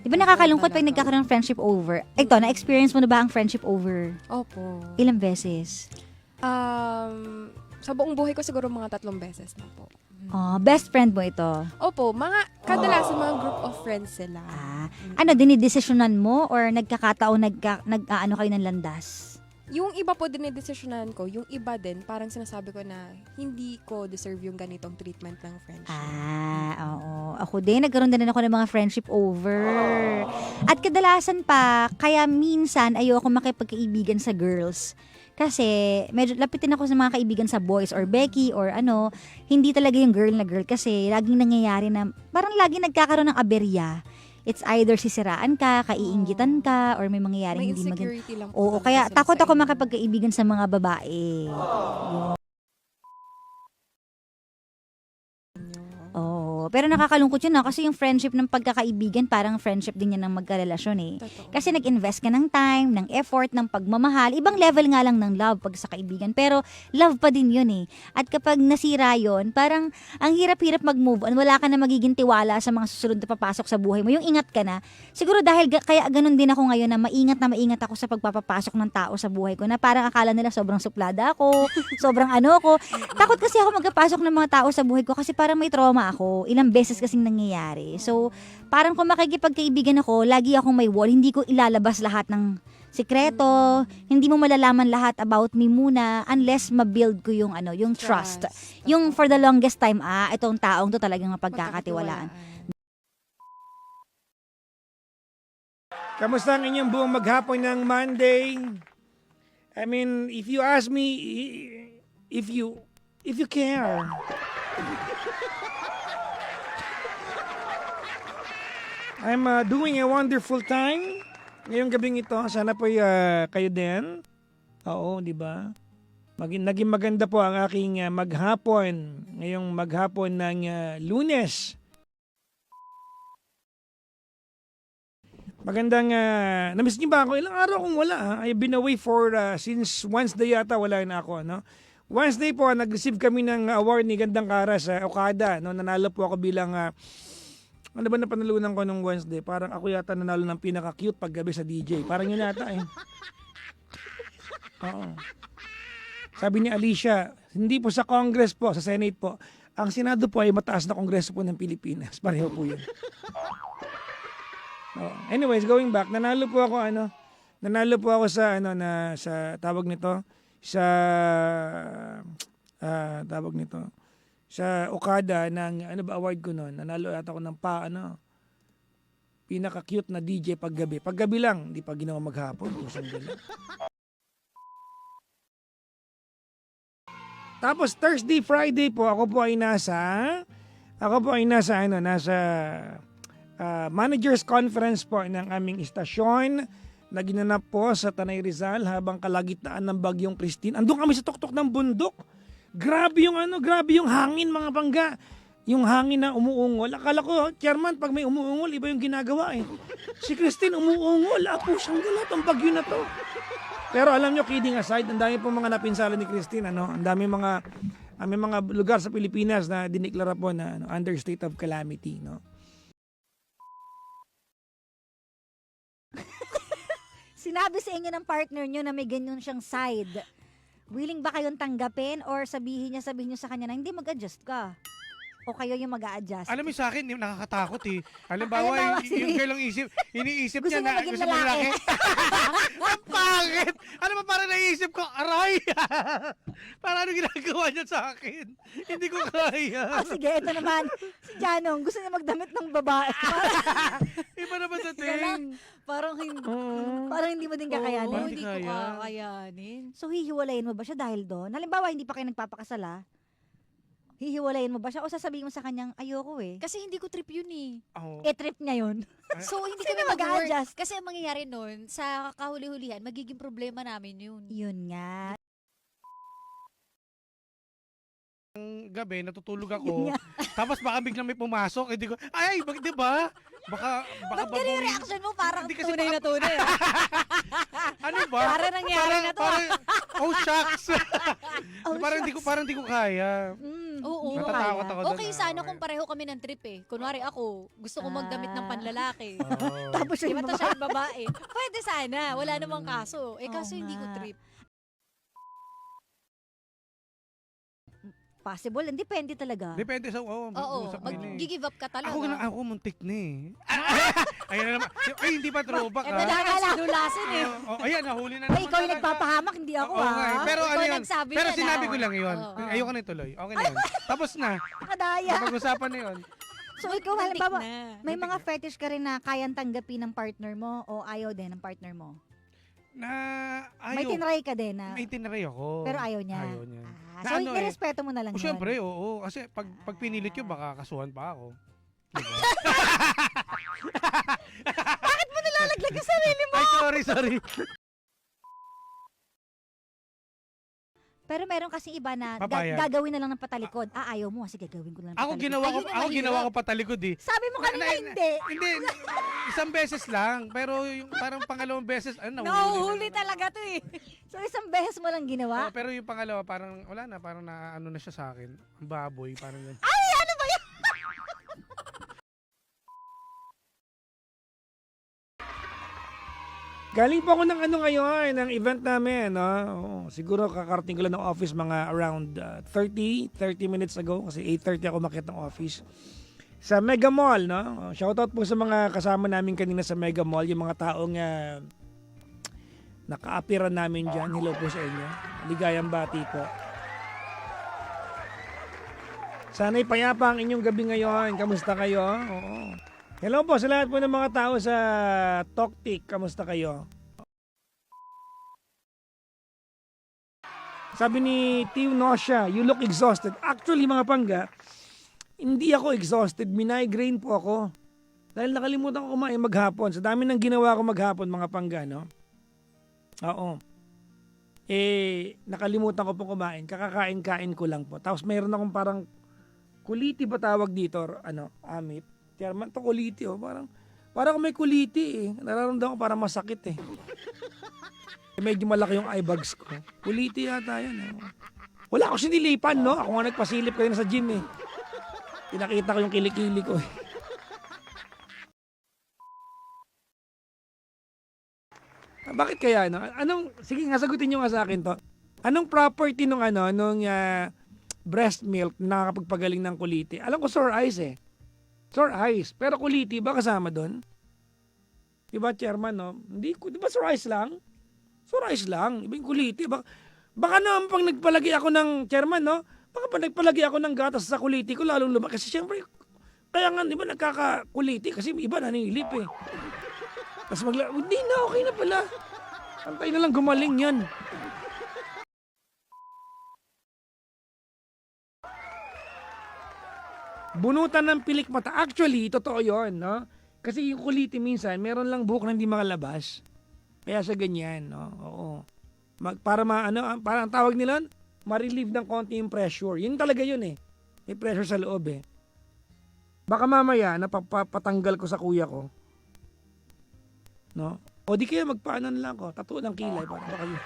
Di ba nakakalungkot pag nagkakaroon ng friendship over? Ito, na-experience mo na ba ang friendship over? Opo. Ilang beses? Sa buong buhay ko siguro mga 3 beses na po. Oh, best friend mo ito? Opo, kadalasan mga group of friends sila. Ano, dinidesisyonan mo or nagkakataon nag-aano kayo ng landas? Yung iba po dinidesisyonan ko, yung iba din, parang sinasabi ko na hindi ko deserve yung ganitong treatment ng friendship. Oo. Ako din, nagkaroon din ako ng mga friendship over. At kadalasan pa, kaya minsan ayoko makipagkaibigan sa girls. Kasi medyo lapitin ako sa mga kaibigan sa boys or Becky or ano, hindi talaga yung girl na girl kasi laging nangyayari na parang laging nagkakaroon ng aberya. It's either sisiraan ka, kaiinggitan ka, or may mangyayari May hindi maganda. insecurity lang po. Oo, talaga kaya sila takot sa ako inyo. makipagkaibigan sa mga babae. Oo, pero nakakalungkot yun kasi yung friendship ng pagkakaibigan parang friendship din yan ng magkarelasyon eh. Totoo. Kasi nag-invest ka ng time, ng effort, ng pagmamahal. Ibang level nga lang ng love pag sa kaibigan. Pero love pa din yun eh. At kapag nasira yun, parang ang hirap-hirap mag-move on. Wala ka na magiging tiwala sa mga susunod na papasok sa buhay mo. Yung ingat ka na. Siguro dahil kaya ganun din ako ngayon na maingat ako sa pagpapapasok ng tao sa buhay ko. Na parang akala nila sobrang suplada ako, sobrang ano ko. Takot kasi ako magpapasok ng mga tao sa buhay ko kasi parang may trauma ako. Ilang beses kasing nangyayari. So, parang kung makikipagkaibigan ako, lagi akong may wall. Hindi ko ilalabas lahat ng sikreto. Hindi mo malalaman lahat about me muna unless ma-build ko yung yung trust. Yung for the longest time, itong taong to talagang mapagkakatiwalaan. Kamusta ang inyong buong maghapon ng Monday? I mean, if you ask me, if you care. I'm doing a wonderful time. Ngayong gabing ito, sana po kayo din. Oo, di ba? Naging maganda po ang aking maghapon. Ngayong maghapon ng Lunes. Magandang, namiss niyo ba ako? Ilang araw kong wala. I've been away for, since Wednesday yata wala na ako. No? Wednesday po, nag-receive kami ng award ni Gandang Kara sa Okada. No? Nanalo po ako bilang, ano ba na panalunan ko nung Wednesday? Parang ako yata nanalo ng pinaka-cute paggabi sa DJ. Parang yun yata eh. Oo. Sabi ni Alicia, hindi po sa Congress po, sa Senate po. Ang Senado po ay mataas na Kongreso po ng Pilipinas. Pareho po yun. Anyways, going back, nanalo po ako sa sa tawag nito, sa Okada ng award ko noon. Nanalo ata ako ng pinaka-cute na DJ paggabi. Paggabi lang, hindi pa ginawa maghapon. Tapos Thursday, Friday po, ako po ay nasa managers conference po ng aming istasyon na ginanap po sa Tanay Rizal habang kalagitnaan ng bagyong Christine. Andun kami sa tuktok ng bundok. Grabe yung hangin mga bangga. Yung hangin na umuungol. Akala ko, chairman, pag may umuungol, iba yung ginagawa eh. Si Christine umuungol. Apo siyang galat ang bagyo na to. Pero alam nyo, kidding aside, ang dami pong mga napinsala ni Christine. Ang dami mga lugar sa Pilipinas na diniklara po na under state of calamity. No? Sinabi sa inyo ng partner nyo na may ganyan siyang side. Willing ba kayong tanggapin or sabihin niyo sa kanya na hindi mag-adjust ka? O kayo yung mag-a-adjust? Alam mo sa akin, yung nakakatakot eh. Halimbawa, Yung girl iniisip gusto niya niya na maging gusto mo lalaki. lalaki. Ang pangit! Ano ba parang naiisip ko, aray! Parang ano ginagawa niya sa akin? Hindi ko kaya. Sige, ito naman. Si Janong, gusto niya magdamit ng babae. Iba naman sa Wala. ting. Parang hindi mo din kakayanin. Oo, Hindi ko kaya. kakayanin. So, hihiwalayin mo ba siya dahil doon? Halimbawa, hindi pa kayo nagpapakasala. Hihiwalayin mo ba siya o sasabihin mo sa kanyang ayoko eh? Kasi hindi ko trip yun eh. Oh. Trip niya yun. So, hindi Sino kami mag-work. mag-a-adjust? Kasi ang mangyayari nun, sa kahuli-hulihan, magiging problema namin yun. Yun nga. Gabi, natutulog Yun ako. nga. Tapos baka biglang may pumasok. Di ko, ay, di ba? Baka Ba't ganun yung reaction mo? Parang Hindi kasi tunay na tunay. Ano ba? Parang nangyari na to. Oh, shucks. Oh, parang di ko kaya. Oo. Hindi mo Natatakot kaya. ako doon. Okay sana kung pareho kami ng trip eh. Kunwari ako, gusto ko magdamit ng panlalaki. Oo. Tapos Di yung ba to siya yung babae? Pwede sana. Wala namang kaso. Eh kaso Oo hindi ko nga. trip. possible, depende talaga. Depende sa, Oo. mag-uusap nila eh. Mag-give up ka talaga. Ako muntik na eh. Ayan na naman. Ay, hindi pa throwback Ito ah. na nga si Dulasin eh. Ayan, nahuli na Ay, naman ikaw yung talaga. nagpapahamak, hindi ako Oo nga eh. Pero Ikaw ano yun? nagsabi Pero yan, sinabi ah. ko lang yun. Oo. Ayoko na ituloy. Okay na yun. Tapos na. Nakadaya. Napag-usapan na yun. So ikaw, Muntik halimbawa, na. may mga fetish ka rin na kayang tanggapin ng partner mo o ayaw din ng partner mo? Na May ayaw. tinry ka din na, May tinry ako. pero ayaw niya. Ayaw niya. Ah, Na so, ano nirespeto mo na lang O yun. syempre, oo. Kasi pag pinilit yun, baka kasuhan pa ako. Diba? Lalaglag yung sarili mo. Ay, sorry. Pero meron kasi iba na Papayag. gagawin na lang ng patalikod. Ayaw mo. Sige, gagawin ko lang ng Ako patalikod. ginawa ko patalikod eh. Sabi mo kanina hindi. Hindi, isang beses lang. Pero yung parang pangalawang beses, Nahuhuli talaga to eh. So isang beses mo lang ginawa? Oo, pero yung pangalawa, parang wala na, parang naano na siya sa akin. Ang baboy, parang ganun. Galing po ako ng ano ngayon, ng event namin. No? Oo, siguro kakarating ko lang ng office mga around 30 minutes ago. Kasi 8:30 ako makita ng office. Sa Mega Mall, no? Shoutout po sa mga kasama namin kanina sa Mega Mall. Yung mga taong naka-appearan namin dyan. Hello po sa inyo. Ligayang bati po. Sana'y payapa ang inyong gabi ngayon. Kamusta kayo? Oo. Hello po sa lahat po ng mga tao sa Toktik. Kamusta kayo? Sabi ni Tio Nosha, you look exhausted. Actually, mga pangga, hindi ako exhausted. Migraine po ako. Dahil nakalimutan ko kumain maghapon. Sa dami ng ginawa ko maghapon, mga pangga, no? Oo. Nakalimutan ko po kumain. Kakakain-kain ko lang po. Tapos mayroon akong parang kuliti ba tawag dito? Or, amit. Chairman, to kuliti oh. Parang may kuliti eh. Nararamdaman ko parang masakit eh. Medyo malaki yung eye bags ko. Kuliti yata yun. Wala ako sinilipan, no? Ako nga nagpasilip kayo na sa gym eh. Pinakita ko yung kilikili ko eh. Bakit kaya, no? Sige nga, sagutin nyo nga sa akin to. Anong property nung breast milk na nakakapagpagaling ng kuliti? Alam ko sore eyes eh. Sore eyes. Pero kuliti ba kasama doon? Diba, chairman, no? Hindi ko, diba sore eyes lang? Sore eyes lang. Iba yung kuliti. Baka naman pag nagpalagi ako ng, chairman, no? Baka pag nagpalagi ako ng gatas sa kuliti ko, lalong lumaki. Kasi syempre, kaya nga, di ba, nagkakakuliti? Kasi iba nanilip eh. Tapos hindi na, okay na pala. Antay na lang gumaling yan. Bunutan ng pilik mata. Actually, totoo yun, no? Kasi yung kuliti minsan, meron lang buhok na hindi makalabas. Kaya sa ganyan, no? Oo. Parang ang tawag nila, ma-relieve ng konti yung pressure. Yun talaga yun eh. May pressure sa loob eh. Baka mamaya, napapatanggal ko sa kuya ko. No? O di kaya magpaano na lang ko, tattoo ng kilay. Baka yun.